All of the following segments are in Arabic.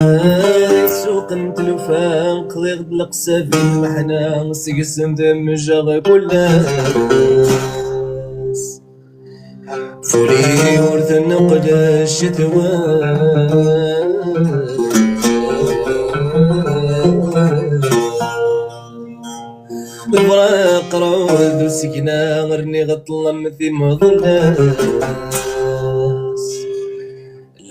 سوق نتلوفا قضي غد القسا في المحنة سقسم دمجا كل ناس فولي ورث النقد الشتوان بالبراق رود وسكنة غرني غطلم في مظلات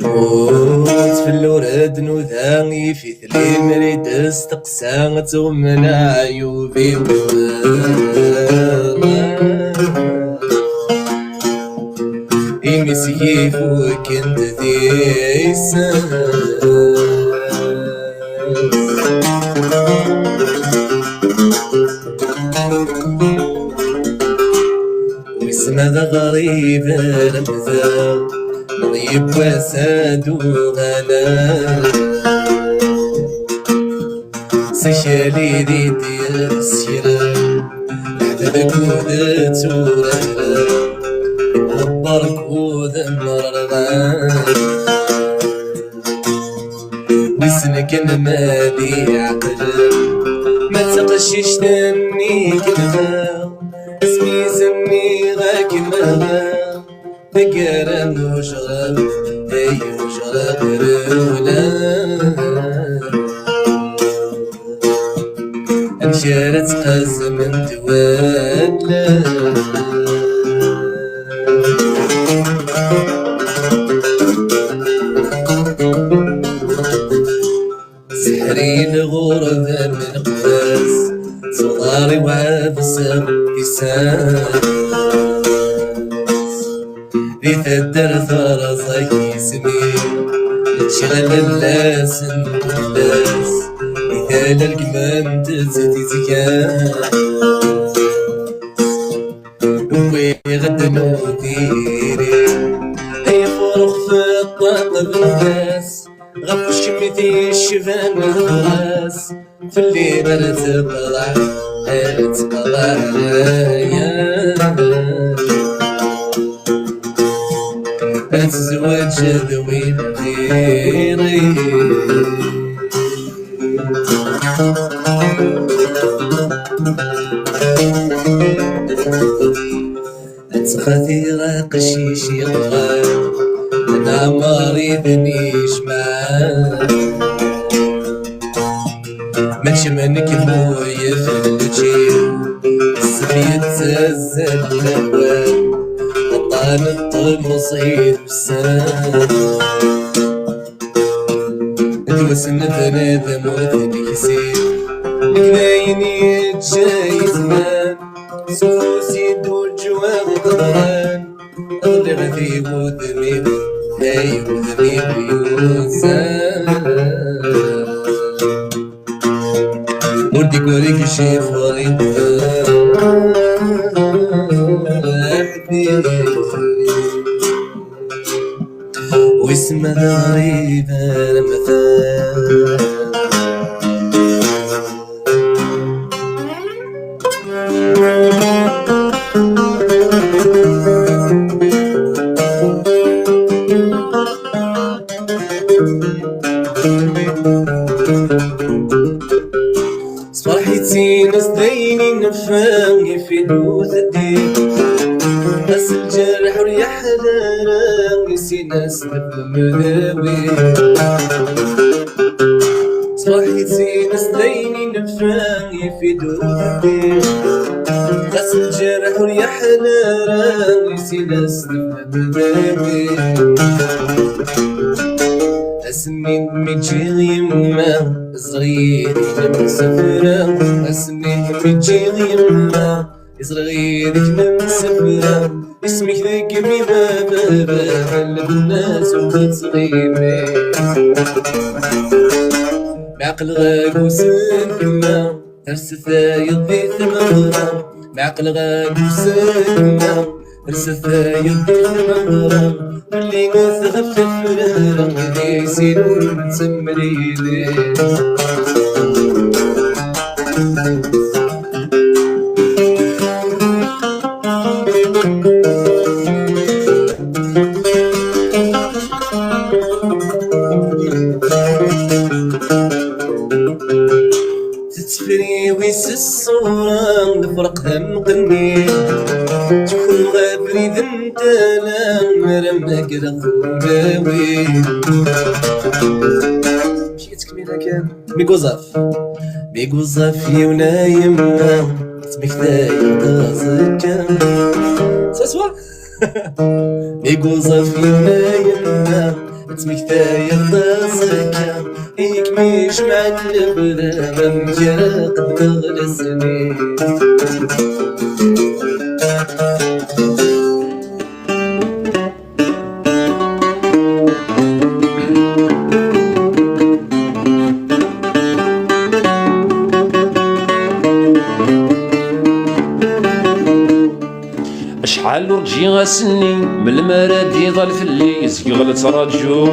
الموت في الورد نوثاني في ثلي مريد استقسى تغمن عيوبي إيمي سيف وكنت ذي واسم هذا غريب المثال نضيب وساد وغلا سشالي دي ديال السيران لحد كودة تورا غبر كودة مرغان بسنك المالي عقل ما تقشيش تمني كلمة اسمي سمي غاك مغا فكرة وشرب أي وشرب رولا انشارت قزم تولى سحري الغربة من قفاز صغاري وعفسة في ساس ريت الدرث راسك يسمي شغل اللاس اللاس مثال الكمان تزتي زكان وي غد نوديري هي فرخ في الطاق بالناس غفو شميتي الشفان الراس في الليل تطلع يا أتزوج ذوي غيري أتخذي قشيش يغار أنا مريضنيش معاه منش منك موية في الوجيه السبيل تزل الأهوال طالت المصير بسام الوسن بنادم وثني يسير لكلايني جاي زمان سوسي دول جواب قدران أغلي غذي وذني هاي وذني بيوسان وردي كوريك شي فريد واسم غريب المثال صباحيتي ناس دايني نفاني في دوث الدين ناس الجرح وريح حلالة نسي ناس نفهم ذاوي صباحيتي ناس دايني نفاني في دوث الدين ناس الجرح وريح حلالة نسي ناس نفهم ذاوي أسنين ميجي يما صغيري مسافرة أسنين ميجي يما صغيري مسافرة اسمك ذكري بابا قلب الناس وتصغيري بعقل غاق وسلمة ترس ثايض ذي ثمرة بعقل غاق وسلمة ترس ثايض ذي ثمرة اللي نثغف الفرارة اللي يسيرون تسمريلي تتفري ويس الصورة نفرقها مقني تكون غابري ذنتالا مرمك رخوباوي مشي تكميلها كان ميكوزاف يونا يما تمكتاي غازكا ساسوا ميكوزاف يونا يما تمكتاي غازكا إيك ميش معلق لا مجرى قد مغلسني شحال ورجي غاسني من المراد ضال في الليز يغلط راجو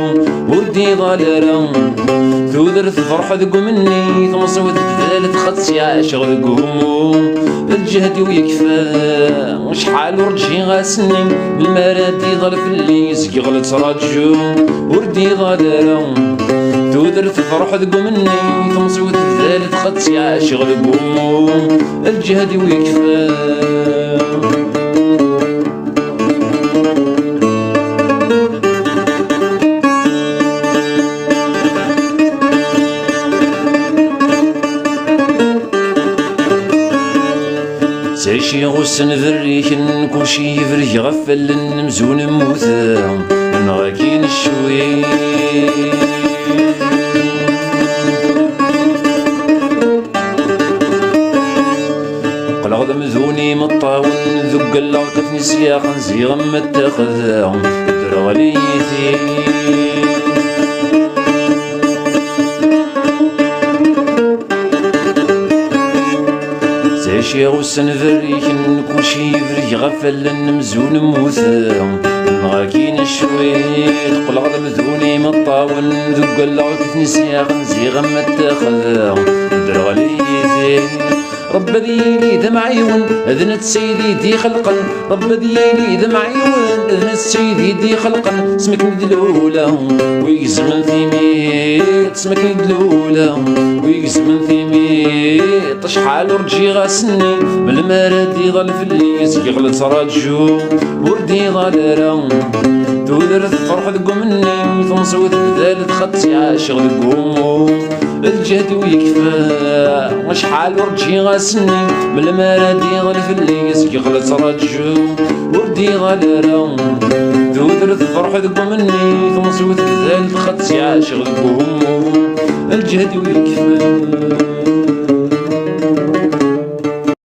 ودي ضال رام تودر فرحة ذقو مني تمصوت بذالت خطسي عاشق ذقومو الجهد ويكفى شحال ورجي غاسني من المراد ضال في الليز يغلط راجو ودي ضال رام تودر فرحة ذقو مني تمصوت بذالت خطسي عاشق ذقومو الجهد ويكفى تعيشي غسن ذريكن كلشي يفري غفل المزون موثا نغاكين الشوي قلغ مذوني مطاون ذق اللغة نسياقا زيغا متاخذا درغليتي تعيشي غسن ذريكن كلشي يفري غفل المزون موثا نغاكين الشويت قلغ مذوني مطاون ذق اللغة نسياقا زيغا متاخذا درغليتي رب ذيلي ذا معيون أذنت سيدي دي خلقا رب ذيلي ذا معيون أذنت سيدي دي خلقا اسمك ندلولا ويزمن في ميت اسمك ندلولا ويزمن في ميت شحال ورجي غاسني من المراد يضل في الليز يغلط راجو وردي ضال تودر الفرح ذقو مني تنصوت بذالت خطي عاشق ذقومو الجهد ويكفى شحال ورجي غاسني من المراد يضل في الليز يغلط راجو وردي ضال تودر الفرح ذقو مني تنصوت بذالت خطي عاشق ذقومو الجهد ويكفى